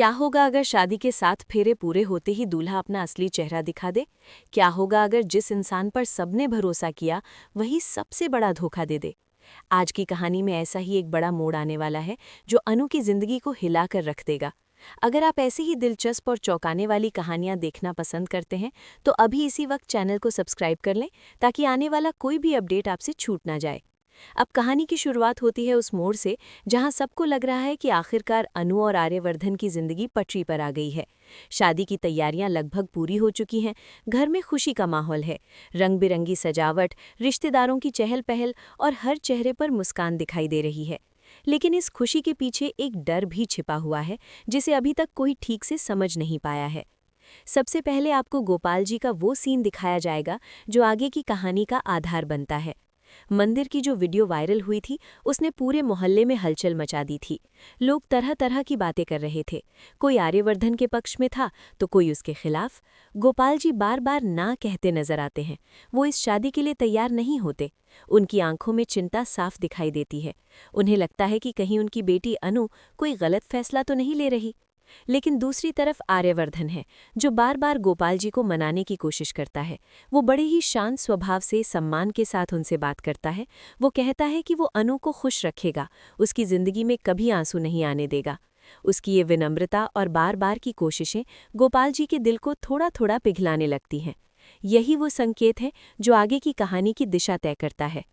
क्या होगा अगर शादी के 7 फेरे पूरे होते ही दूल्हा अपना असली चेहरा दिखा दे? क्या होगा अगर जिस इंसान पर सबने भरोसा किया वही सबसे बड़ा धोखा दे दे? आज की कहानी में ऐसा ही एक बड़ा मोड़ आने वाला है जो अनु की जिंदगी को हिलाकर रख देगा। अगर आप ऐसी ही दिलचस्प और चौंकाने वाली कहानियां देखना पसंद करते हैं तो अभी इसी वक्त चैनल को सब्सक्राइब कर लें ताकि आने वाला कोई भी अपडेट आपसे छूट ना जाए। अब कहानी की शुरुआत होती है उस मोड़ से जहां सबको लग रहा है कि आखिरकार अनु और आर्यवर्धन की जिंदगी पटरी पर आ गई है। शादी की तैयारियां लगभग पूरी हो चुकी हैं, घर में खुशी का माहौल है, रंग बिरंगी सजावट, रिश्तेदारों की चहल पहल और हर चेहरे पर मुस्कान दिखाई दे रही है। लेकिन इस खुशी के पीछे एक डर भी छिपा हुआ है जिसे अभी तक कोई ठीक से समझ नहीं पाया है। सबसे पहले आपको गोपाल जी का वो सीन दिखाया जाएगा जो आगे की कहानी का आधार बनता है। मंदिर की जो वीडियो वायरल हुई थी उसने पूरे मोहल्ले में हलचल मचा दी थी। लोग तरह तरह की बातें कर रहे थे, कोई आर्यवर्धन के पक्ष में था तो कोई उसके खिलाफ। गोपाल जी बार बार ना कहते नजर आते हैं, वो इस शादी के लिए तैयार नहीं होते। उनकी आंखों में चिंता साफ दिखाई देती है। उन्हें लगता है कि कहीं उनकी बेटी अनु कोई गलत फैसला तो नहीं ले रही। लेकिन दूसरी तरफ आर्यवर्धन है जो बार बार गोपाल जी को मनाने की कोशिश करता है। वो बड़े ही शांत स्वभाव से सम्मान के साथ उनसे बात करता है। वो कहता है कि वो अनु को खुश रखेगा, उसकी जिंदगी में कभी आंसू नहीं आने देगा। उसकी ये विनम्रता और बार बार की कोशिशें गोपाल जी के दिल को थोड़ा थोड़ा पिघलाने लगती हैं। यही वो संकेत है जो आगे की कहानी की दिशा तय करता है।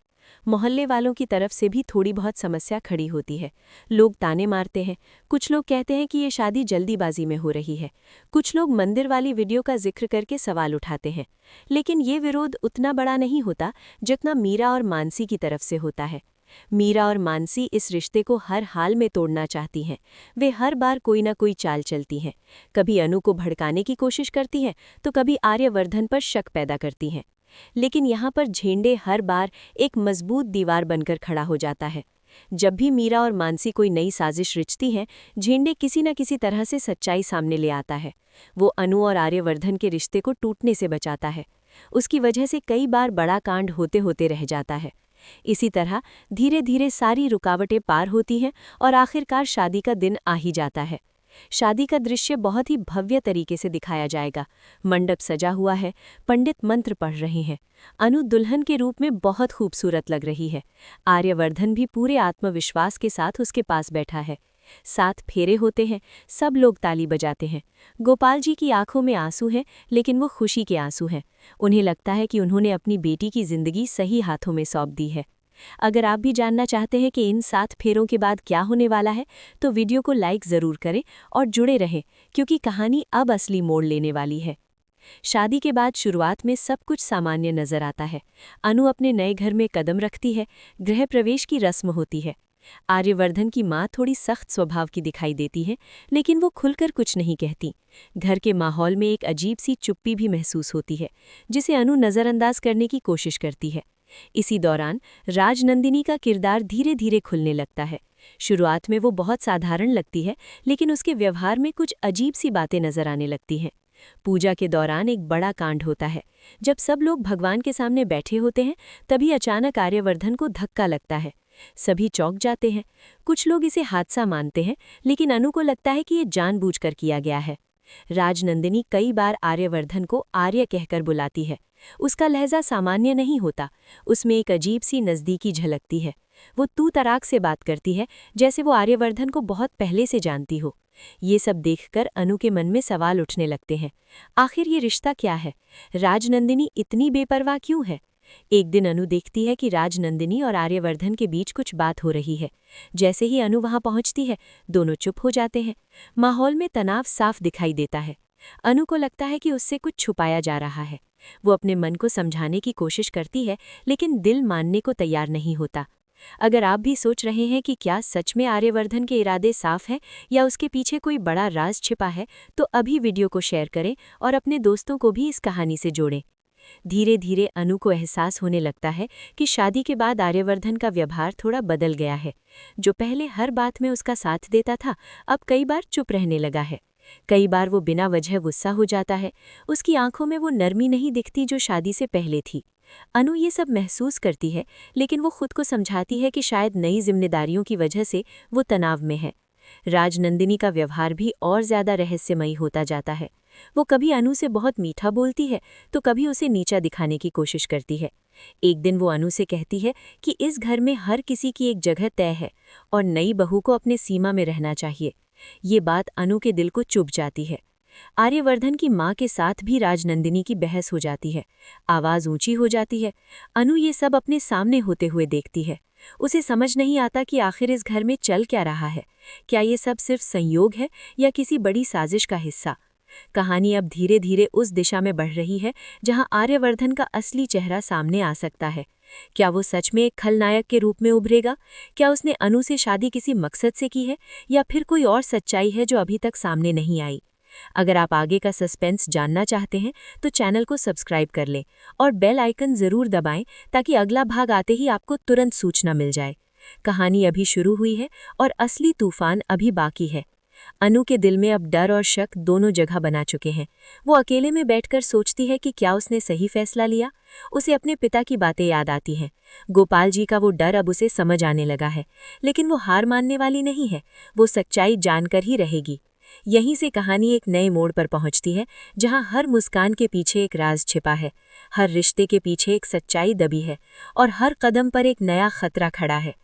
मोहल्ले वालों की तरफ से भी थोड़ी बहुत समस्या खड़ी होती है। लोग ताने मारते हैं, कुछ लोग कहते हैं कि ये शादी जल्दीबाजी में हो रही है, कुछ लोग मंदिर वाली वीडियो का जिक्र करके सवाल उठाते हैं। लेकिन ये विरोध उतना बड़ा नहीं होता जितना मीरा और मानसी की तरफ से होता है। मीरा और मानसी इस रिश्ते को हर हाल में तोड़ना चाहती हैं। वे हर बार कोई ना कोई चाल चलती हैं, कभी अनु को भड़काने की कोशिश करती हैं तो कभी आर्यवर्धन पर शक पैदा करती हैं। लेकिन यहाँ पर झेंडे हर बार एक मजबूत दीवार बनकर खड़ा हो जाता है। जब भी मीरा और मानसी कोई नई साजिश रचती हैं, झेंडे किसी न किसी तरह से सच्चाई सामने ले आता है। वो अनु और आर्यवर्धन के रिश्ते को टूटने से बचाता है। उसकी वजह से कई बार बड़ा कांड होते होते रह जाता है। इसी तरह धीरे धीरे सारी रुकावटें पार होती हैं और आखिरकार शादी का दिन आ ही जाता है। शादी का दृश्य बहुत ही भव्य तरीके से दिखाया जाएगा। मंडप सजा हुआ है, पंडित मंत्र पढ़ रहे हैं। अनु दुल्हन के रूप में बहुत खूबसूरत लग रही है। आर्यवर्धन भी पूरे आत्मविश्वास के साथ उसके पास बैठा है। 7 फेरे होते हैं, सब लोग ताली बजाते हैं। गोपाल जी की आंखों में आंसू हैं, लेकिन वो खुशी के आंसू हैं। उन्हें लगता है कि उन्होंने अपनी बेटी की जिंदगी सही हाथों में सौंप दी है। अगर आप भी जानना चाहते हैं कि इन 7 फेरों के बाद क्या होने वाला है तो वीडियो को लाइक ज़रूर करें और जुड़े रहें, क्योंकि कहानी अब असली मोड़ लेने वाली है। शादी के बाद शुरुआत में सब कुछ सामान्य नजर आता है। अनु अपने नए घर में कदम रखती है, गृह प्रवेश की रस्म होती है। आर्यवर्धन की माँ थोड़ी सख्त स्वभाव की दिखाई देती है, लेकिन वो खुलकर कुछ नहीं कहती। घर के माहौल में एक अजीब सी चुप्पी भी महसूस होती है, जिसे अनु नज़रअंदाज करने की कोशिश करती है। इसी दौरान राजनंदिनी का किरदार धीरे धीरे खुलने लगता है। शुरुआत में वो बहुत साधारण लगती है, लेकिन उसके व्यवहार में कुछ अजीब सी बातें नजर आने लगती हैं। पूजा के दौरान एक बड़ा कांड होता है। जब सब लोग भगवान के सामने बैठे होते हैं, तभी अचानक आर्यवर्धन को धक्का लगता है। सभी चौंक जाते हैं। कुछ लोग इसे हादसा मानते हैं, लेकिन अनु को लगता है कि ये जानबूझकर किया गया है। राजनंदिनी कई बार आर्यवर्धन को आर्य कहकर बुलाती है। उसका लहजा सामान्य नहीं होता, उसमें एक अजीब सी नज़दीकी झलकती है। वो तू तराक से बात करती है, जैसे वो आर्यवर्धन को बहुत पहले से जानती हो। ये सब देखकर अनु के मन में सवाल उठने लगते हैं। आखिर ये रिश्ता क्या है? राजनंदिनी इतनी बेपरवाह क्यों है? एक दिन अनु देखती है कि राजनंदिनी और आर्यवर्धन के बीच कुछ बात हो रही है। जैसे ही अनु वहां पहुंचती है, दोनों चुप हो जाते हैं। माहौल में तनाव साफ दिखाई देता है। अनु को लगता है कि उससे कुछ छुपाया जा रहा है। वो अपने मन को समझाने की कोशिश करती है, लेकिन दिल मानने को तैयार नहीं होता। अगर आप भी सोच रहे हैं कि क्या सच में आर्यवर्धन के इरादे साफ हैं या उसके पीछे कोई बड़ा राज छिपा है, तो अभी वीडियो को शेयर करें और अपने दोस्तों को भी इस कहानी से जोड़ें। धीरे धीरे अनु को एहसास होने लगता है कि शादी के बाद आर्यवर्धन का व्यवहार थोड़ा बदल गया है। जो पहले हर बात में उसका साथ देता था, अब कई बार चुप रहने लगा है। कई बार वो बिना वजह गुस्सा हो जाता है। उसकी आंखों में वो नरमी नहीं दिखती जो शादी से पहले थी। अनु ये सब महसूस करती है, लेकिन वो खुद को समझाती है कि शायद नई जिम्मेदारियों की वजह से वो तनाव में है। राजनंदिनी का व्यवहार भी और ज्यादा रहस्यमयी होता जाता है। वो कभी अनु से बहुत मीठा बोलती है तो कभी उसे नीचा दिखाने की कोशिश करती है। एक दिन वो अनु से कहती है कि इस घर में हर किसी की एक जगह तय है और नई बहू को अपने सीमा में रहना चाहिए। ये बात अनु के दिल को चुभ जाती है। आर्यवर्धन की माँ के साथ भी राजनंदिनी की बहस हो जाती है। आवाज ऊंची हो जाती है। अनु ये सब अपने सामने होते हुए देखती है। उसे समझ नहीं आता कि आखिर इस घर में चल क्या रहा है। क्या ये सब सिर्फ संयोग है या किसी बड़ी साजिश का हिस्सा? कहानी अब धीरे धीरे उस दिशा में बढ़ रही है जहां आर्यवर्धन का असली चेहरा सामने आ सकता है। क्या वो सच में एक खलनायक के रूप में उभरेगा? क्या उसने अनु से शादी किसी मकसद से की है या फिर कोई और सच्चाई है जो अभी तक सामने नहीं आई? अगर आप आगे का सस्पेंस जानना चाहते हैं तो चैनल को सब्सक्राइब कर लें और बेल आइकन जरूर दबाएं ताकि अगला भाग आते ही आपको तुरंत सूचना मिल जाए। कहानी अभी शुरू हुई है और असली तूफान अभी बाकी है। अनु के दिल में अब डर और शक दोनों जगह बना चुके हैं। वो अकेले में बैठकर सोचती है कि क्या उसने सही फैसला लिया। उसे अपने पिता की बातें याद आती हैं। गोपाल जी का वो डर अब उसे समझ आने लगा है, लेकिन वो हार मानने वाली नहीं है। वो सच्चाई जानकर ही रहेगी। यहीं से कहानी एक नए मोड़ पर पहुंचती है जहां हर मुस्कान के पीछे एक राज छिपा है, हर रिश्ते के पीछे एक सच्चाई दबी है और हर कदम पर एक नया खतरा खड़ा है।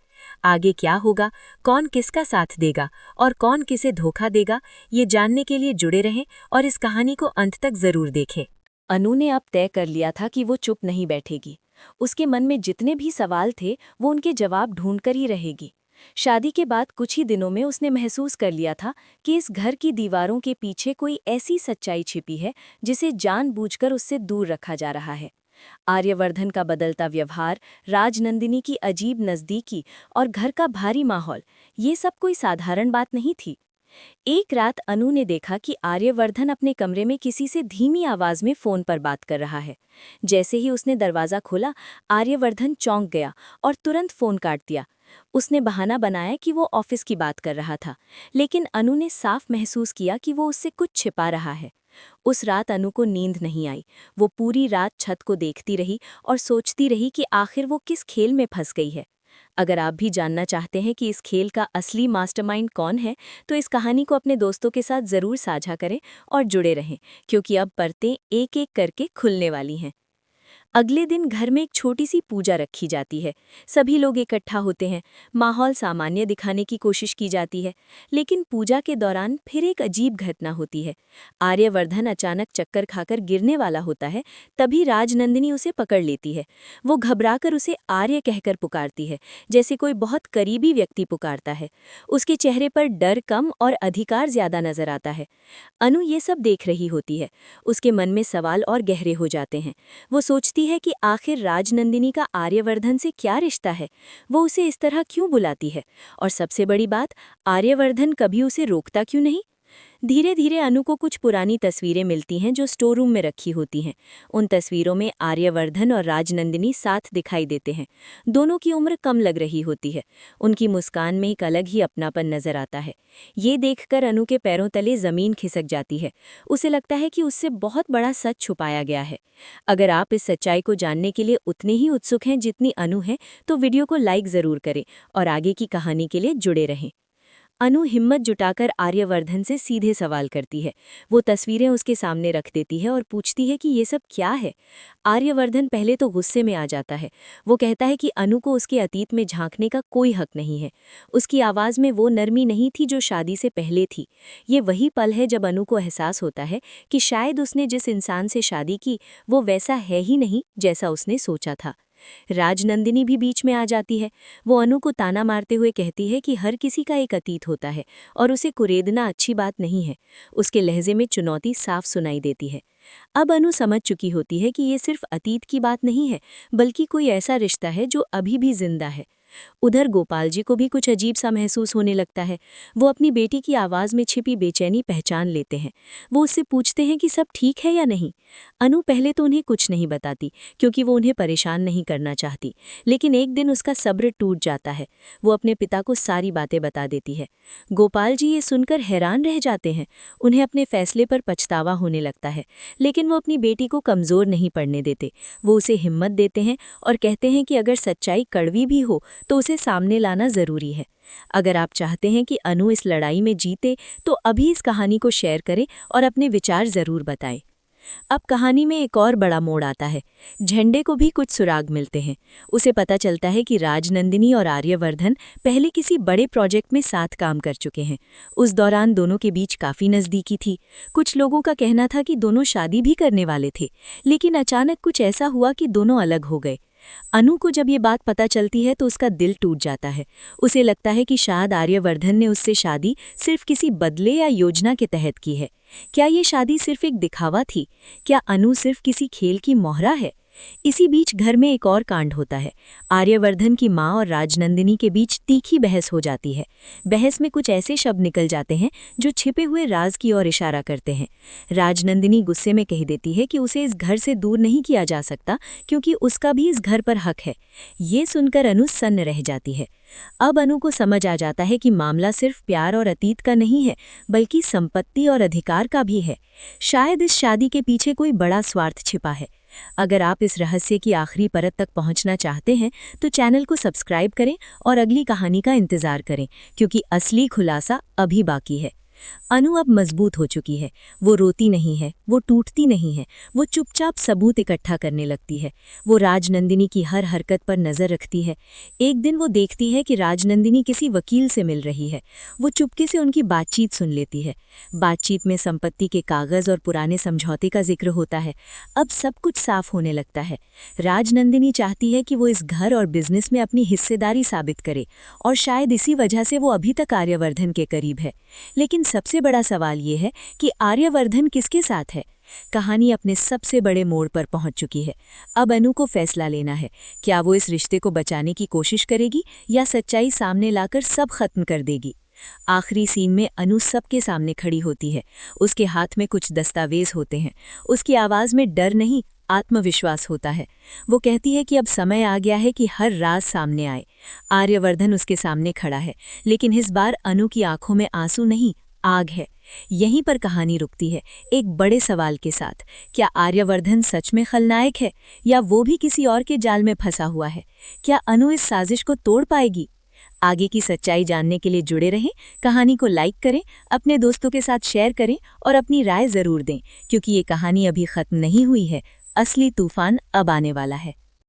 आगे क्या होगा, कौन किसका साथ देगा और कौन किसे धोखा देगा, ये जानने के लिए जुड़े रहें और इस कहानी को अंत तक जरूर देखें। अनु ने अब तय कर लिया था कि वो चुप नहीं बैठेगी। उसके मन में जितने भी सवाल थे वो उनके जवाब ढूंढकर ही रहेगी। शादी के बाद कुछ ही दिनों में उसने महसूस कर लिया था कि इस घर की दीवारों के पीछे कोई ऐसी सच्चाई छिपी है जिसे जानबूझकर उससे दूर रखा जा रहा है। आर्यवर्धन का बदलता व्यवहार, राजनंदिनी की अजीब नज़दीकी और घर का भारी माहौल, ये सब कोई साधारण बात नहीं थी। एक रात अनु ने देखा कि आर्यवर्धन अपने कमरे में किसी से धीमी आवाज में फोन पर बात कर रहा है। जैसे ही उसने दरवाजा खोला, आर्यवर्धन चौंक गया और तुरंत फोन काट दिया। उसने बहाना बनाया कि वो ऑफिस की बात कर रहा था, लेकिन अनु ने साफ महसूस किया कि वो उससे कुछ छिपा रहा है। उस रात अनु को नींद नहीं आई। वो पूरी रात छत को देखती रही और सोचती रही कि आखिर वो किस खेल में फंस गई है। अगर आप भी जानना चाहते हैं कि इस खेल का असली मास्टरमाइंड कौन है, तो इस कहानी को अपने दोस्तों के साथ ज़रूर साझा करें और जुड़े रहें, क्योंकि अब परतें एक-एक करके खुलने वाली हैं। अगले दिन घर में एक छोटी सी पूजा रखी जाती है। सभी लोग इकट्ठा होते हैं। माहौल सामान्य दिखाने की कोशिश की जाती है, लेकिन पूजा के दौरान फिर एक अजीब घटना होती है। आर्यवर्धन अचानक चक्कर खाकर गिरने वाला होता है। तभी राजनंदिनी उसे पकड़ लेती है। वो घबराकर उसे आर्य कहकर पुकारती है, जैसे कोई बहुत करीबी व्यक्ति पुकारता है। उसके चेहरे पर डर कम और अधिकार ज्यादा नजर आता है। अनु ये सब देख रही होती है। उसके मन में सवाल और गहरे हो जाते हैं। वो सोचती है कि आखिर राजनंदिनी का आर्यवर्धन से क्या रिश्ता है, वो उसे इस तरह क्यों बुलाती है, और सबसे बड़ी बात, आर्यवर्धन कभी उसे रोकता क्यों नहीं। धीरे धीरे अनु को कुछ पुरानी तस्वीरें मिलती हैं जो स्टोर रूम में रखी होती हैं। उन तस्वीरों में आर्यवर्धन और राजनंदिनी साथ दिखाई देते हैं। दोनों की उम्र कम लग रही होती है। उनकी मुस्कान में एक अलग ही अपनापन नजर आता है। ये देखकर अनु के पैरों तले जमीन खिसक जाती है। उसे लगता है कि उससे बहुत बड़ा सच छुपाया गया है। अगर आप इस सच्चाई को जानने के लिए उतने ही उत्सुक हैं जितनी अनु है, तो वीडियो को लाइक जरूर करें और आगे की कहानी के लिए जुड़े रहें। अनु हिम्मत जुटाकर आर्यवर्धन से सीधे सवाल करती है। वो तस्वीरें उसके सामने रख देती है और पूछती है कि ये सब क्या है। आर्यवर्धन पहले तो गुस्से में आ जाता है। वो कहता है कि अनु को उसके अतीत में झांकने का कोई हक नहीं है। उसकी आवाज़ में वो नरमी नहीं थी जो शादी से पहले थी। ये वही पल है जब अनु को एहसास होता है कि शायद उसने जिस इंसान से शादी की वो वैसा है ही नहीं जैसा उसने सोचा था। राजनंदिनी भी बीच में आ जाती है। वो अनु को ताना मारते हुए कहती है कि हर किसी का एक अतीत होता है और उसे कुरेदना अच्छी बात नहीं है। उसके लहजे में चुनौती साफ सुनाई देती है। अब अनु समझ चुकी होती है कि ये सिर्फ अतीत की बात नहीं है, बल्कि कोई ऐसा रिश्ता है जो अभी भी जिंदा है। उधर गोपाल जी को भी कुछ अजीब सा महसूस होने लगता है। वो अपनी बेटी की आवाज़ में छिपी बेचैनी पहचान लेते हैं। वो उससे पूछते हैं कि सब ठीक है या नहीं। अनु पहले तो उन्हें कुछ नहीं बताती, क्योंकि वो उन्हें परेशान नहीं करना चाहती, लेकिन एक दिन उसका सब्र टूट जाता है। वो अपने पिता को सारी बातें बता देती है। गोपाल जी ये सुनकर हैरान रह जाते हैं। उन्हें अपने फैसले पर पछतावा होने लगता है, लेकिन वो अपनी बेटी को कमज़ोर नहीं पड़ने देते। वो उसे हिम्मत देते हैं और कहते हैं कि अगर सच्चाई कड़वी भी हो तो उसे सामने लाना ज़रूरी है। अगर आप चाहते हैं कि अनु इस लड़ाई में जीते तो अभी इस कहानी को शेयर करें और अपने विचार ज़रूर बताएं। अब कहानी में एक और बड़ा मोड़ आता है। झंडे को भी कुछ सुराग मिलते हैं। उसे पता चलता है कि राजनंदिनी और आर्यवर्धन पहले किसी बड़े प्रोजेक्ट में साथ काम कर चुके हैं। उस दौरान दोनों के बीच काफ़ी नज़दीकी थी। कुछ लोगों का कहना था कि दोनों शादी भी करने वाले थे, लेकिन अचानक कुछ ऐसा हुआ कि दोनों अलग हो गए। अनु को जब ये बात पता चलती है तो उसका दिल टूट जाता है। उसे लगता है कि शायद आर्यवर्धन ने उससे शादी सिर्फ किसी बदले या योजना के तहत की है। क्या ये शादी सिर्फ एक दिखावा थी? क्या अनु सिर्फ किसी खेल की मोहरा है? इसी बीच घर में एक और कांड होता है। आर्यवर्धन की माँ और राजनंदिनी के बीच तीखी बहस हो जाती है। बहस में कुछ ऐसे शब्द निकल जाते हैं जो छिपे हुए राज की ओर इशारा करते हैं। राजनंदिनी गुस्से में कह देती है कि उसे इस घर से दूर नहीं किया जा सकता क्योंकि उसका भी इस घर पर हक है। ये सुनकर अनु सन्न रह जाती है। अब अनु को समझ आ जाता है कि मामला सिर्फ प्यार और अतीत का नहीं है, बल्कि संपत्ति और अधिकार का भी है। शायद इस शादी के पीछे कोई बड़ा स्वार्थ छिपा है। अगर आप इस रहस्य की आखिरी परत तक पहुंचना चाहते हैं तो चैनल को सब्सक्राइब करें और अगली कहानी का इंतजार करें, क्योंकि असली खुलासा अभी बाकी है। अनु अब मजबूत हो चुकी है। वो रोती नहीं है, वो टूटती नहीं है, वो चुपचाप सबूत इकट्ठा करने लगती है। वो राजनंदिनी की हर हरकत पर नजर रखती है। एक दिन वो देखती है कि राजनंदिनी किसी वकील से मिल रही है। वो चुपके से उनकी बातचीत सुन लेती है। बातचीत में संपत्ति के कागज और पुराने समझौते का जिक्र होता है। अब सब कुछ साफ होने लगता है। राजनंदिनी चाहती है कि वो इस घर और बिजनेस में अपनी हिस्सेदारी साबित करे, और शायद इसी वजह से वो अभी तक आर्यवर्धन के करीब है। लेकिन सबसे बड़ा सवाल ये है कि आर्यवर्धन किसके साथ है? कहानी अपने सबसे बड़े मोड़ पर पहुंच चुकी है। अब अनु को फैसला लेना है। क्या वो इस रिश्ते को बचाने की कोशिश करेगी या सच्चाई सामने लाकर सब खत्म कर देगी? आखिरी सीन में अनु सबके सामने खड़ी होती है। उसके हाथ में कुछ दस्तावेज होते हैं। उसकी आवाज़ में डर नहीं, आत्मविश्वास होता है। वो कहती है कि अब समय आ गया है कि हर राज सामने आए। आर्यवर्धन उसके सामने खड़ा है, लेकिन इस बार अनु की आंखों में आंसू नहीं, आग है। यहीं पर कहानी रुकती है, एक बड़े सवाल के साथ। क्या आर्यवर्धन सच में खलनायक है, या वो भी किसी और के जाल में फंसा हुआ है? क्या अनु इस साजिश को तोड़ पाएगी? आगे की सच्चाई जानने के लिए जुड़े रहें। कहानी को लाइक करें, अपने दोस्तों के साथ शेयर करें और अपनी राय ज़रूर दें, क्योंकि ये कहानी अभी ख़त्म नहीं हुई है। असली तूफान अब आने वाला है।